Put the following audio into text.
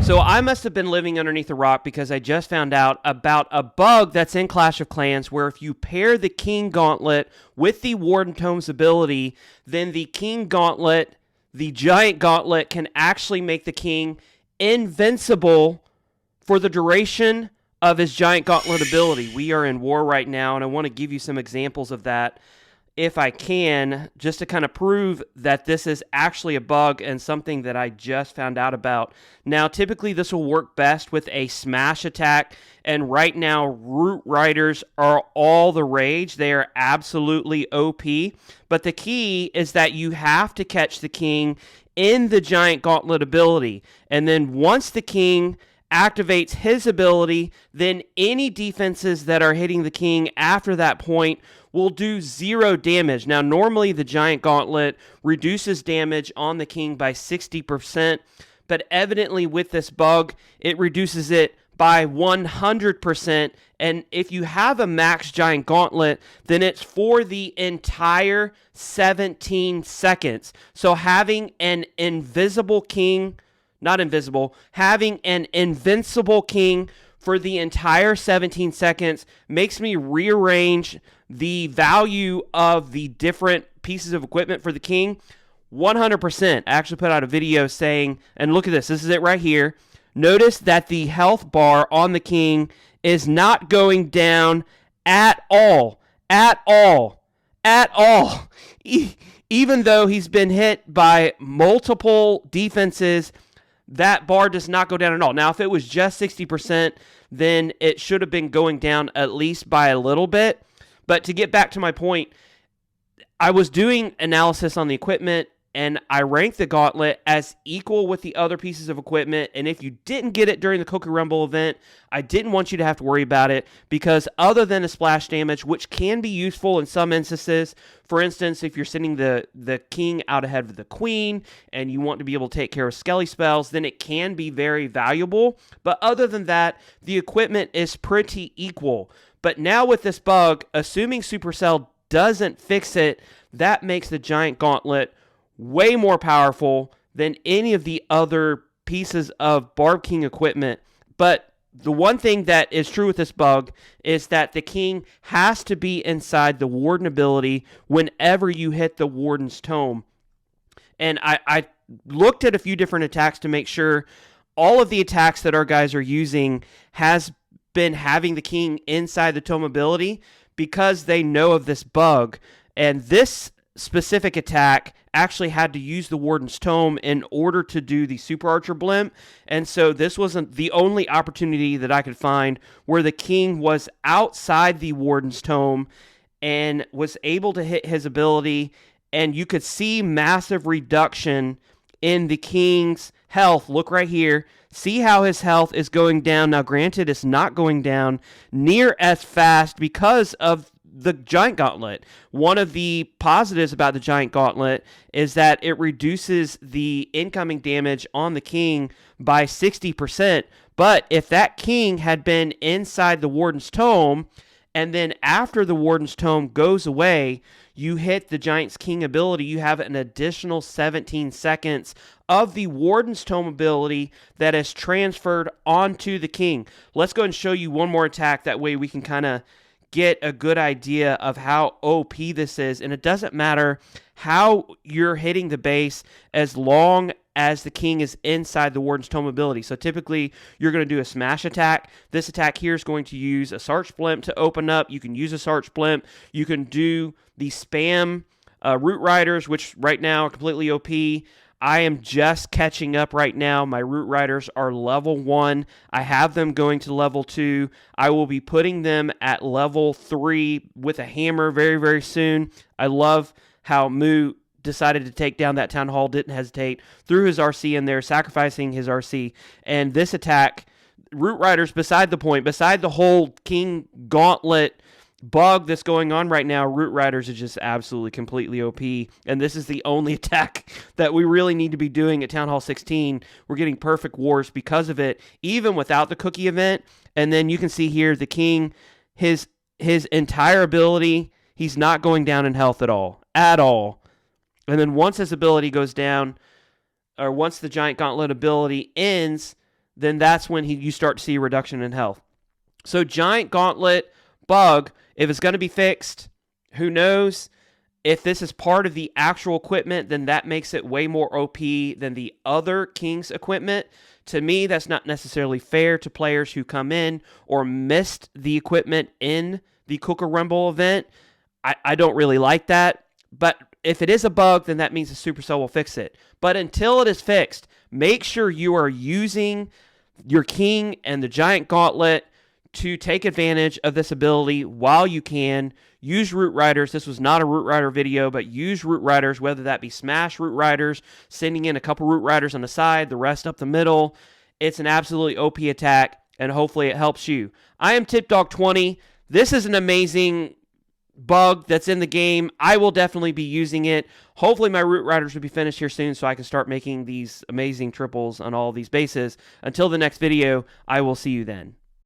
So I must have been living underneath a rock because I just found out about a bug that's in Clash of Clans where if you pair the King Gauntlet with the Warden Tome's ability, then the King Gauntlet, the Giant Gauntlet, can actually make the King invincible for the duration of his Giant Gauntlet ability. We are in war right now, and I want to give you some examples of that if I can, just to kind of prove that this is actually a bug and something that I just found out about. Now, typically this will work best with a smash attack, and right now Root Riders are all the rage. They are absolutely OP, but the key is that you have to catch the King in the Giant Gauntlet ability, and then once the King activates his ability, then any defenses that are hitting the King after that point will do 0 damage. Now, normally the Giant Gauntlet reduces damage on the King by 60%, but evidently with this bug, it reduces it by 100%, and if you have a max Giant Gauntlet, then it's for the entire 17 seconds. So having an invisible King, having an invincible King for the entire 17 seconds makes me rearrange the value of the different pieces of equipment for the King 100%. I actually put out a video saying, and look at this is it right here. Notice that the health bar on the King is not going down at all. Even though he's been hit by multiple defenses, that bar does not go down at all. Now, if it was just 60%, then it should have been going down at least by a little bit. But to get back to my point, I was doing analysis on the equipment, and I ranked the Gauntlet as equal with the other pieces of equipment. And if you didn't get it during the Cookie Rumble event, I didn't want you to have to worry about it, because other than the splash damage, which can be useful in some instances, for instance, if you're sending the King out ahead of the Queen and you want to be able to take care of Skelly spells, then it can be very valuable. But other than that, the equipment is pretty equal. But now with this bug, assuming Supercell doesn't fix it, that makes the Giant Gauntlet way more powerful than any of the other pieces of Barb King equipment. But the one thing that is true with this bug is that the King has to be inside the Warden ability whenever you hit the Warden's Tome. And I looked at a few different attacks to make sure all of the attacks that our guys are using has been having the King inside the Tome ability, because they know of this bug. And this specific attack actually had to use the Warden's Tome in order to do the Super Archer blimp, and so this wasn't the only opportunity that I could find where the King was outside the Warden's Tome and was able to hit his ability, and you could see massive reduction in the King's health. Look right here. See how his health is going down. Now, granted, it's not going down near as fast because of the Giant Gauntlet. One of the positives about the Giant Gauntlet is that it reduces the incoming damage on the King by 60%. But if that King had been inside the Warden's Tome, and then after the Warden's Tome goes away, you hit the Giant's King ability, you have an additional 17 seconds of the Warden's Tome ability that is transferred onto the King. Let's go and show you one more attack. That way we can kind of get a good idea of how OP this is. And it doesn't matter how you're hitting the base as long as the King is inside the Warden's Tome ability. So typically you're going to do a smash attack. This attack here is going to use a Sarch blimp to open up. You can use a Sarch blimp. You can do the spam Root Riders, which right now are completely OP. I am just catching up right now. My Root Riders are level 1. I have them going to level 2. I will be putting them at level 3 with a hammer very, very soon. I love how Moo decided to take down that Town Hall, didn't hesitate, threw his RC in there, sacrificing his RC. And this attack, Root Riders, beside the point, beside the whole King Gauntlet bug that's going on right now, Root Riders is just absolutely completely OP, and this is the only attack that we really need to be doing at Town Hall 16. We're getting perfect wars because of it, even without the cookie event. And then you can see here the King, his entire ability, he's not going down in health at all. And then once his ability goes down, or once the Giant Gauntlet ability ends, then that's when you start to see a reduction in health. So Giant Gauntlet bug, if it's going to be fixed, who knows? If this is part of the actual equipment, then that makes it way more OP than the other King's equipment. To me, that's not necessarily fair to players who come in or missed the equipment in the Cooker Rumble event. I don't really like that. But if it is a bug, then that means the Supercell will fix it. But until it is fixed, make sure you are using your King and the Giant Gauntlet to take advantage of this ability while you can. Use Root Riders. This was not a Root Rider video, but use Root Riders, whether that be Smash Root Riders, sending in a couple Root Riders on the side, the rest up the middle. It's an absolutely OP attack, and hopefully it helps you. I am TipDog20. This is an amazing bug that's in the game. I will definitely be using it. Hopefully my Root Riders will be finished here soon so I can start making these amazing triples on all these bases. Until the next video, I will see you then.